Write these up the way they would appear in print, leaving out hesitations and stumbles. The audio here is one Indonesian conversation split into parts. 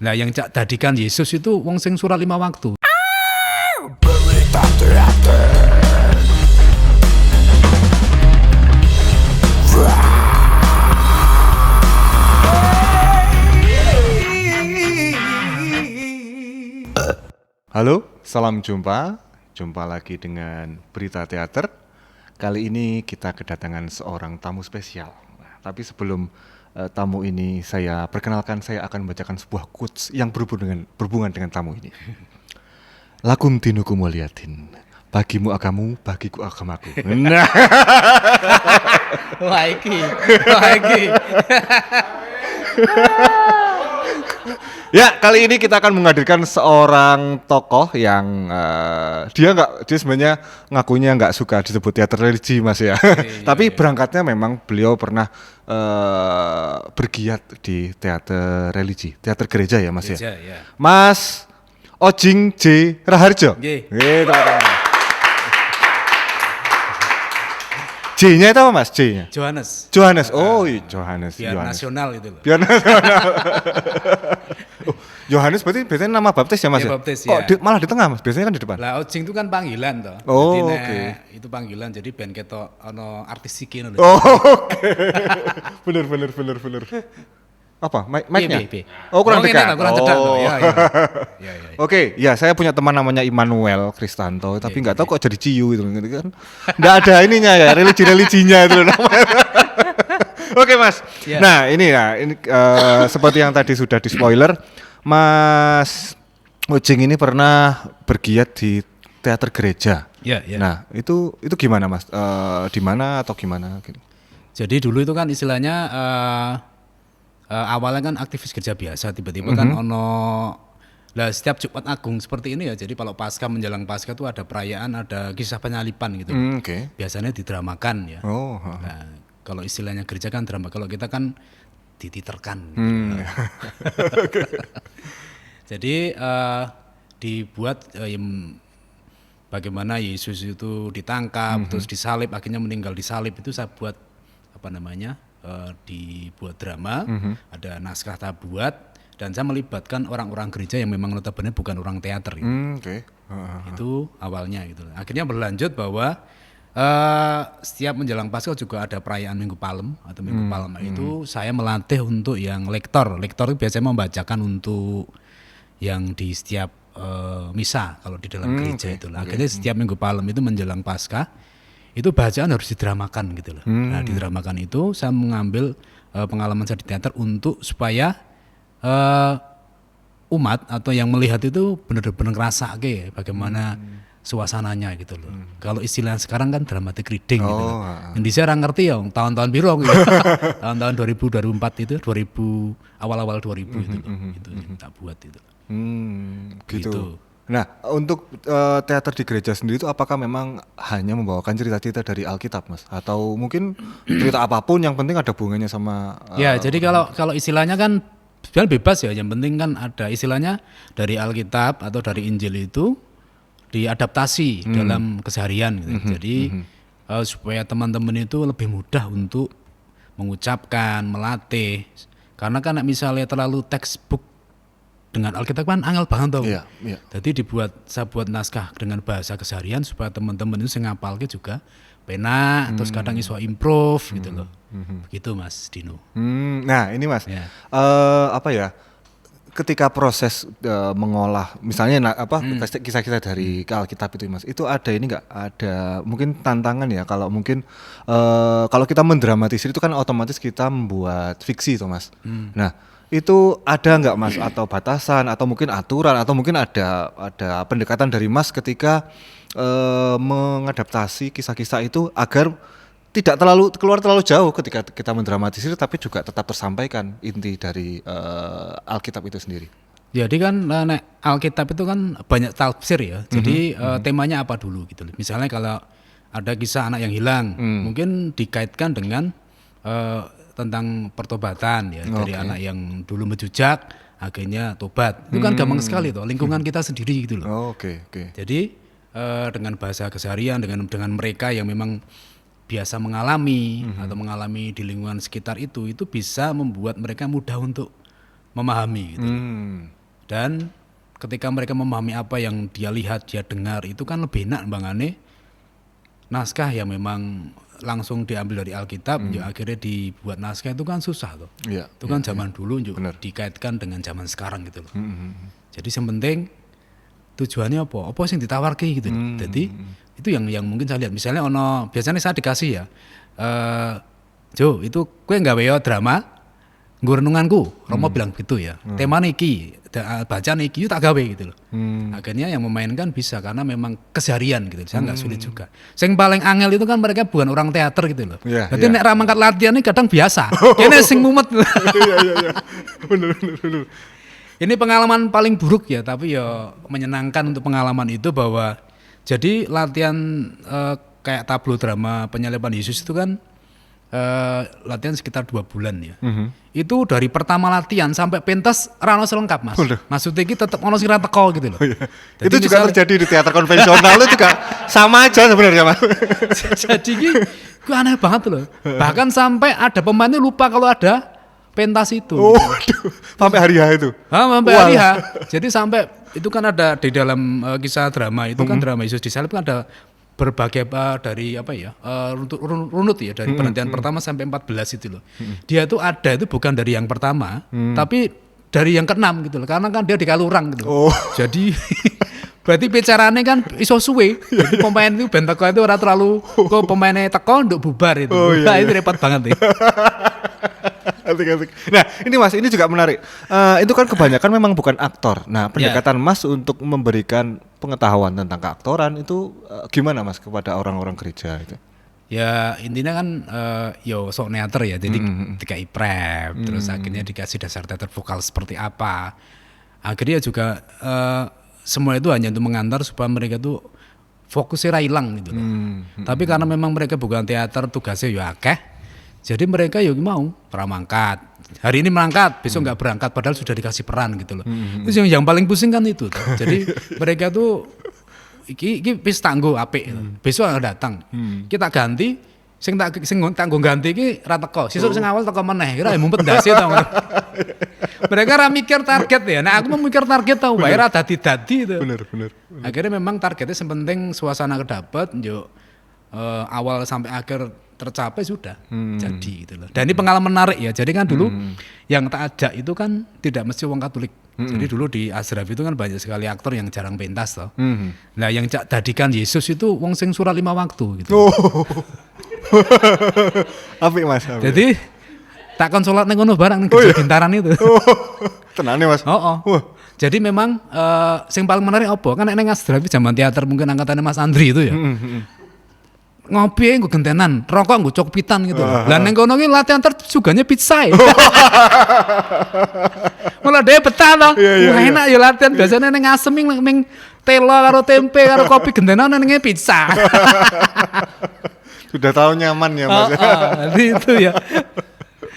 Lah yang cak dadikan Yesus itu wong sing surat 5 waktu. Halo, salam jumpa. Jumpa lagi dengan Berita Teater. Kali ini kita kedatangan seorang tamu spesial. Nah, tapi sebelum tamu ini saya perkenalkan, saya akan membacakan sebuah quotes yang berhubungan dengan tamu ini. Lakum dinukum waliyatin. Bagimu agamu, bagiku agamaku. Nah. Wah iki. Ya, kali ini kita akan menghadirkan seorang tokoh yang dia sebenarnya ngakunya nggak suka disebut teater religi, Mas ya. Tapi berangkatnya memang beliau pernah bergiat di teater religi, teater gereja ya, Mas Gereja, ya. ya. Mas Ojing J. Raharjo. Nggih. Teman-teman. J-nya itu apa, Mas? J-nya? Johannes. Oh, iya, Johannes. Biar Johannes. nasional itu loh. Biar nasional. Johannes berarti biasanya nama baptis ya, Mas? Iya, ya? baptis, Oh, ya. malah di tengah, Mas. Biasanya kan di depan. Lah Ojing itu kan panggilan toh. Oh, Jadi oke. itu panggilan jadi ben ketok ono artis iki ngono lho. Oh, oke. Bener. Apa? Mic-nya? Iya. Oh, kurang dekat. Kurang cedak toh. Ya. Oke, ya saya punya teman namanya Immanuel Kristanto, tapi nggak tahu kok jadi Ciu itu kan. Nggak ada ininya ya, religi-religinya itu loh namanya. Oke, Mas. Ya. Nah, ini seperti yang tadi sudah di spoiler, Mas Ojing ini pernah bergiat di teater gereja. Ya. Nah, itu gimana, Mas? Di mana atau gimana? Jadi dulu itu kan istilahnya awalnya kan aktivis gereja biasa, tiba-tiba kan ono lah setiap Jumat Agung seperti ini ya. Jadi kalau Paskah menjelang Paskah itu ada perayaan, ada kisah penyalipan gitu. Oke. Biasanya didramakan ya. Oh. Nah, kalau istilahnya gereja kan drama, kalau kita kan dititerkan. Jadi dibuat bagaimana Yesus itu ditangkap, terus disalib, akhirnya meninggal disalib, itu saya buat dibuat drama, ada naskah tak buat, dan saya melibatkan orang-orang gereja yang memang notabene bukan orang teater. Gitu. Oke. Itu awalnya gitu. Akhirnya berlanjut bahwa setiap menjelang Paskah juga ada perayaan Minggu Palem atau Minggu Palem itu saya melatih untuk yang lektor. Lektor itu biasanya membacakan untuk yang di setiap misa kalau di dalam gereja itu. Akhirnya setiap Minggu Palem itu menjelang Paskah itu bacaan harus didramakan gitu loh. Nah, didramakan itu saya mengambil pengalaman saya di teater untuk supaya umat atau yang melihat itu benar-benar ngerasake bagaimana suasananya gitu loh. Kalau istilah sekarang kan dramatic reading gitu loh. Yang saya orang ngerti ya tahun-tahun biru gitu. Tahun-tahun 2000 2004 itu 2000 awal-awal 2000 itu loh. Itu yang tak buat itu. Gitu. Nah, untuk teater di gereja sendiri itu apakah memang hanya membawakan cerita-cerita dari Alkitab, Mas? Atau mungkin cerita apapun yang penting ada hubungannya sama ya, jadi kalau istilahnya kan sebenarnya bebas ya, yang penting kan ada istilahnya dari Alkitab atau dari Injil itu diadaptasi dalam keseharian gitu. Jadi supaya teman-teman itu lebih mudah untuk mengucapkan, melatih. Karena kan misalnya terlalu textbook dengan Alkitab kan angel banget tau. Iya. Jadi saya buat naskah dengan bahasa keseharian supaya teman-teman itu ngapalke juga penak, terus kadang iso improve gitu loh. Begitu Mas Dino. Nah, ini Mas. Ya. Ketika proses mengolah misalnya kisah-kisah dari Alkitab itu, Mas, itu ada ini nggak, ada mungkin tantangan ya kalau mungkin kalau kita mendramatisir itu kan otomatis kita membuat fiksi itu, Mas. Nah, itu ada nggak, Mas, atau batasan atau mungkin aturan atau mungkin ada pendekatan dari Mas ketika mengadaptasi kisah-kisah itu agar tidak keluar terlalu jauh ketika kita mendramatisir tapi juga tetap tersampaikan inti dari Alkitab itu sendiri. Jadi kan Alkitab itu kan banyak tafsir ya. Jadi temanya apa dulu gitu. Misalnya kalau ada kisah anak yang hilang, mungkin dikaitkan dengan tentang pertobatan ya, dari anak yang dulu menjujak akhirnya tobat. Itu kan gampang sekali toh, lingkungan kita sendiri gitu loh. Oke. Jadi dengan bahasa keseharian, dengan mereka yang memang biasa mengalami atau mengalami di lingkungan sekitar itu bisa membuat mereka mudah untuk memahami gitu. Dan ketika mereka memahami apa yang dia lihat, dia dengar, itu kan lebih enak bangane naskah yang memang langsung diambil dari Alkitab, ya akhirnya dibuat naskah itu kan susah tuh. Iya, Itu kan zaman dulu juga Bener. dikaitkan dengan zaman sekarang gitu loh. Jadi yang penting tujuannya apa? Apa sih yang ditawarkan gitu. Jadi itu yang mungkin saya lihat. Misalnya biasanya saya dikasih ya, Jo itu kue nggak drama, gue renunganku. Romo bilang gitu ya. Tema niki, bacaan niki, tak gawe gitu loh. Akhirnya yang memainkan bisa karena memang keseharian gitu. Saya nggak sulit juga. Yang paling angel itu kan mereka bukan orang teater gitu loh. Iya, Berarti iya. nek ramangkat latihan ini kadang biasa. Kene sing mumet. Iya. Bener. Ini pengalaman paling buruk ya, tapi ya menyenangkan untuk pengalaman itu bahwa jadi latihan kayak tablo drama penyaliban Yesus itu kan latihan sekitar 2 bulan ya. Itu dari pertama latihan sampai pentas rano selengkap mas. Maksudnya ini tetap ono sing ra teko gitu loh. Jadi Itu juga terjadi di teater konvensional itu juga sama aja sebenarnya mas. Jadi ini aneh banget loh. Bahkan sampai ada pemainnya lupa kalau ada pentas itu. Oh, aduh. Sampai hari H itu. Sampai hari H. Jadi sampai itu kan ada di dalam kisah drama itu kan drama Yesus disalib kan ada berbagai dari apa ya runut ya dari penantian pertama sampai 14 itu loh. Dia tuh ada itu bukan dari yang pertama, tapi dari yang ke-6 gitu loh. Karena kan dia di Kalurang gitu. Oh. Jadi berarti bicaranya kan iso suwe. Jadi pemain itu ben teko itu ora terlalu kok pemainnya teko nduk bubar itu. Oh, iya, Nah, itu repot banget ya. Asik. Nah ini mas, ini juga menarik. Itu kan kebanyakan memang bukan aktor. Nah pendekatan mas untuk memberikan pengetahuan tentang keaktoran itu gimana mas kepada orang-orang gereja itu? Ya intinya kan yo sok neater ya, jadi dikai prep, terus akhirnya dikasih dasar teater vokal seperti apa. Akhirnya juga semua itu hanya untuk mengantar supaya mereka tuh fokusnya hilang gitu loh. Tapi karena memang mereka bukan teater, tugasnya ya akeh. Jadi mereka ya mau pramangkat. Hari ini berangkat, besok nggak berangkat padahal sudah dikasih peran gitu loh. Terus yang paling pusing kan itu. Jadi mereka tuh iki wis tanggo apik. Besok nggak datang. Kita ganti sing tanggo ganti iki ra teko. Sesuk sing awal teko meneh. Kira mumpet ndase to. Mereka ra mikir target ya. Nah aku mau mikir target tau wae ra dadi-dadi itu. Bener. Akhirnya memang targetnya sepenting suasana kedapat, yuk awal sampai akhir tercapai sudah jadi gitu loh. Dan ini pengalaman menarik ya. Jadi kan dulu yang tak ajak itu kan tidak mesti wong Katolik. Jadi dulu di Ashraf itu kan banyak sekali aktor yang jarang pentas toh. Nah yang jadikan Yesus itu wong sing surat 5 waktu gitu. Oh. Apik mas. Jadi tak konsolat ning ngono barang ning gereja Bintaran itu. Tenang nih mas. Jadi memang sing paling menarik apa? Kan nek ning Ashraf zaman teater mungkin angkatannya Mas Andri itu ya. Ngopi nggo gentenan, rokok nggo cokpitan gitu. Lah ning kono ki latihan sugane pizza. Malah dia betah toh. Enak ya latihan biasanya ning asem ning telo karo tempe karo kopi gentenan ning pizza. Sudah tahu nyaman ya mas. Jadi itu ya.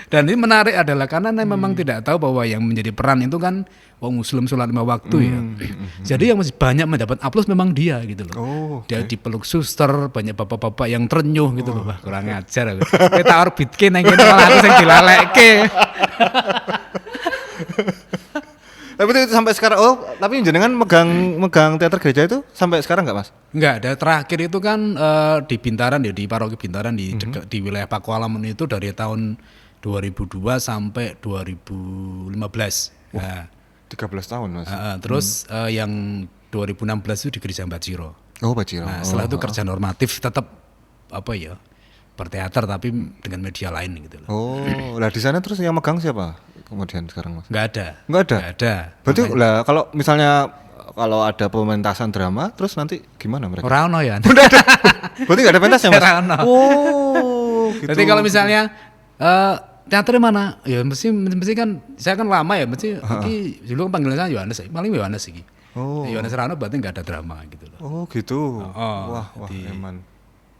Dan ini menarik adalah karena memang tidak tahu bahwa yang menjadi peran itu kan wong Muslim sholat 5 waktu ya. Jadi yang masih banyak mendapat aplaus memang dia gitu loh. Dia dipeluk suster, banyak bapak-bapak yang terenyuh gitu loh. Wah kurang ajar aku. Kita orbitke nang kene malah aku sing dilalekke. Tapi itu sampai sekarang tapi jenengan megang teater gereja itu sampai sekarang nggak mas? Enggak, ada terakhir itu kan di Bintaran ya, di paroki Bintaran di di wilayah Pakualaman itu dari tahun 2002 sampai 2015. Nah, 13 tahun mas. Terus yang 2016 itu di Gereja Mbak Ciro. Oh Mbak Ciro. Nah, setelah itu kerja normatif tetap apa ya? Berteater tapi dengan media lain gitu loh. Oh, lah di sana terus yang megang siapa? Kemudian sekarang mas? Enggak ada. Nggak ada. Nggak ada. Berarti lah kalau misalnya kalau ada pementasan drama terus nanti gimana mereka? Ora ono ya. Berarti nggak ada pentas ya mas? Ora ono. Oh, gitu. Jadi kalau misalnya teater mana? Ya mesti kan saya kan lama ya, mesti iki dulu kan panggilan saya Yohanes, paling Yohanes iki. Oh. Yohanes Rano berarti enggak ada drama gitu loh. Oh gitu. Wah jadi, eman.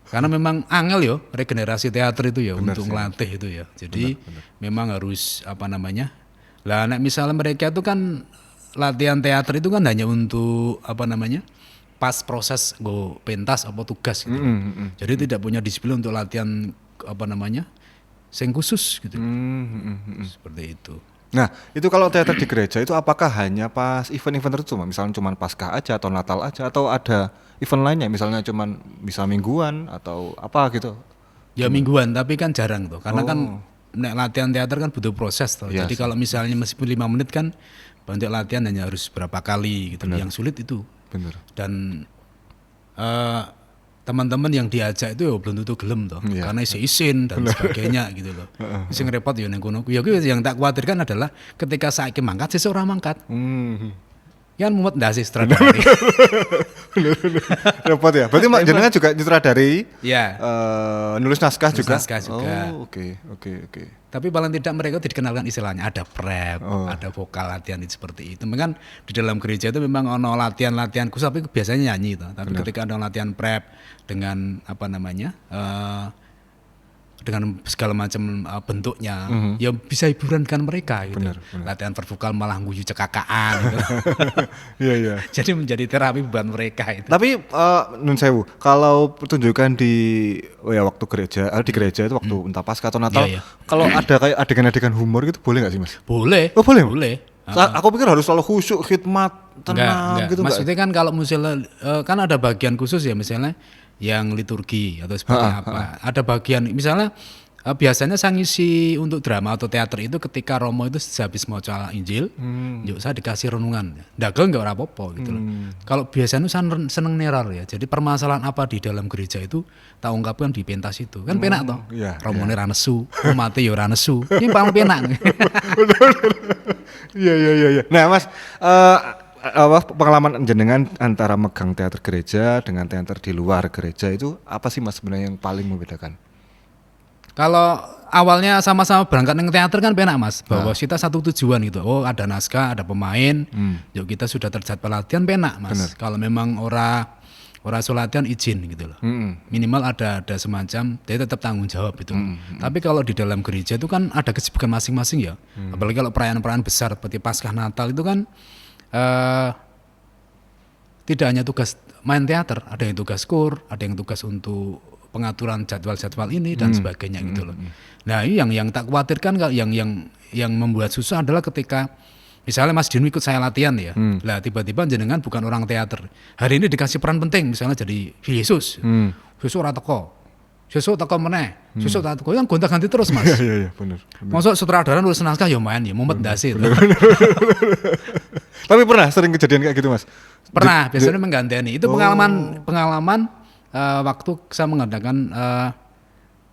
Karena memang angel yo regenerasi teater itu ya untuk ngelatih itu ya. Jadi memang harus apa namanya? Lah nek misalnya mereka itu kan latihan teater itu kan hanya untuk apa namanya? Pas proses go pentas apa tugas gitu. Jadi tidak punya disiplin untuk latihan apa namanya? Sing khusus gitu. Seperti itu. Nah, itu kalau teater di gereja itu apakah hanya pas event-event tertentu, misalnya cuma Paskah aja atau Natal aja atau ada event lainnya, misalnya cuman bisa mingguan atau apa gitu? Ya mingguan, tapi kan jarang tuh, karena kan Oh. nek latihan teater kan butuh proses tuh. Iya Jadi sih. kalau misalnya meskipun 5 menit kan untuk latihan hanya harus berapa kali gitu. Yang sulit itu. Bener. Dan teman-teman yang diajak itu ya belum tentu gelem toh, Iya. karena isi izin dan sebagainya gitu loh. Sing repot ya ning kono. Ya kuwi yang tak khawatirkan adalah ketika saiki mangkat sesuk ora mangkat. Kan mumet ndase sutradara. Repot ya. Berarti Mak jenengan juga nyutradari, Ya, nulis naskah Nulis juga. naskah juga. Oh, oke. tapi paling tidak mereka dikenalkan istilahnya ada prep, Oh. ada vokal latihan itu seperti itu. Memang kan di dalam gereja itu memang ono latihan-latihan khusus, tapi biasanya nyanyi itu. Tapi ketika ada latihan prep dengan apa namanya? Dengan segala macam bentuknya, ya bisa hiburankan mereka gitu. Benar. Latihan vervokal malah guyu cekakaan gitu. Iya. Jadi menjadi terapi buat mereka itu. Tapi nun sewu, kalau pertunjukan di waktu gereja, di gereja itu waktu entah Paskah atau Natal, Iya. kalau ada kayak adegan-adegan humor gitu boleh nggak sih Mas? Boleh. Oh, boleh, Mas? Boleh. Aku pikir harus selalu khusyuk, khidmat, tenang Enggak. gitu. Maksudnya kan kalau misalnya kan ada bagian khusus ya, misalnya yang liturgi atau seperti apa. Ada bagian misalnya biasanya saya ngisi untuk drama atau teater itu ketika Romo itu habis mau Injil, yuk saya dikasih renungan. Dagel enggak apa-apa gitu loh. Kalau biasanya saya seneng neror ya. Jadi permasalahan apa di dalam gereja itu tak ungkapkan di pentas itu. Kan penak toh. iya, Romone ra nesu, umate ya ora nesu. Ini paling penak. Iya. Nah Mas, pengalaman jenengan antara megang teater gereja dengan teater di luar gereja itu apa sih Mas sebenarnya yang paling membedakan? Kalau awalnya sama-sama berangkat ke teater kan penak Mas, bahwa kita satu tujuan gitu. Oh ada naskah, ada pemain, yuk kita sudah terjadwal latihan penak Mas. Kalau memang ora latihan izin gitu loh. Minimal ada semacam, dia tetap tanggung jawab gitu. Tapi kalau di dalam gereja itu kan ada kesibukan masing-masing ya. Apalagi kalau perayaan-perayaan besar seperti Paskah Natal itu kan tidak hanya tugas main teater, ada yang tugas kur, ada yang tugas untuk pengaturan jadwal-jadwal ini dan sebagainya gitu loh. Nah, ini yang tak khawatirkan kalau yang membuat susah adalah ketika misalnya Mas Dino ikut saya latihan ya. Lah tiba-tiba jenengan bukan orang teater. Hari ini dikasih peran penting misalnya jadi Yesus. Yesus ora teko. Yesus teko meneh. Yesus tak teko kan gonta-ganti terus Mas. Iya, benar. Masuk sutradara nulis naskah ya main ya mumet ndase itu. Tapi pernah sering kejadian kayak gitu Mas? Pernah, biasanya menggantiani. Itu pengalaman waktu saya mengadakan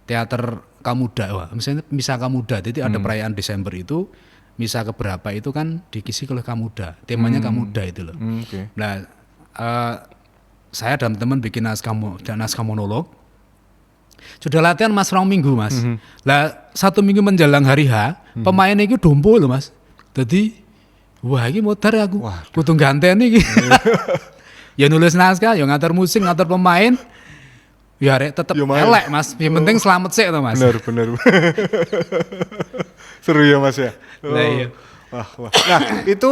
teater Kamuda. Wah, misalnya Misa Kamuda. Jadi ada perayaan Desember itu, Misa keberapa itu kan dikisi oleh Kamuda. Temanya Kamuda itu loh. Oke. Nah, saya dan teman bikin naskah monolog. Sudah latihan Mas rong minggu Mas. Lah 1 minggu menjelang hari H, pemain itu dompo loh Mas. Jadi wah ini modar aku. Kudu ganteni iki. Ya nulis naskah, ya ngatur musik, ngatur pemain. Ya rek tetep elek Mas. Yang penting selamat sih to Mas. Benar. Seru ya Mas ya. Nah, iya. Wah. Nah, itu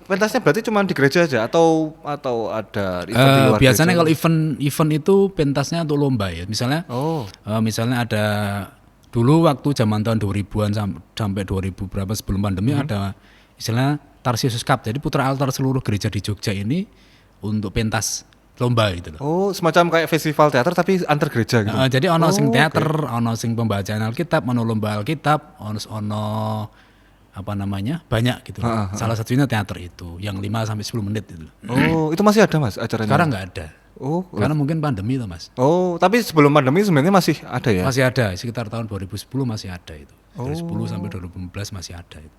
pentasnya berarti cuma di gereja aja atau ada event di luar biasanya gereja? kalau event itu pentasnya untuk lomba ya. Misalnya misalnya ada dulu waktu zaman tahun 2000-an sampai 2000 berapa sebelum pandemi ada istilahnya Tarsius Cup. Jadi putra altar seluruh gereja di Jogja ini untuk pentas lomba gitu loh. Oh, semacam kayak festival teater tapi antar gereja gitu. Jadi ono sing teater, ono sing pembacaan Alkitab, ono lomba Alkitab, ono apa namanya? Banyak gitu. Salah satunya teater itu yang 5 sampai 10 menit itu. Oh, itu masih ada Mas acaranya? Sekarang nggak ada. Oh. Karena mungkin pandemi itu Mas. Oh, tapi sebelum pandemi sebenarnya masih ada ya? Masih ada, sekitar tahun 2010 masih ada itu. 2010 sampai 2015 masih ada itu.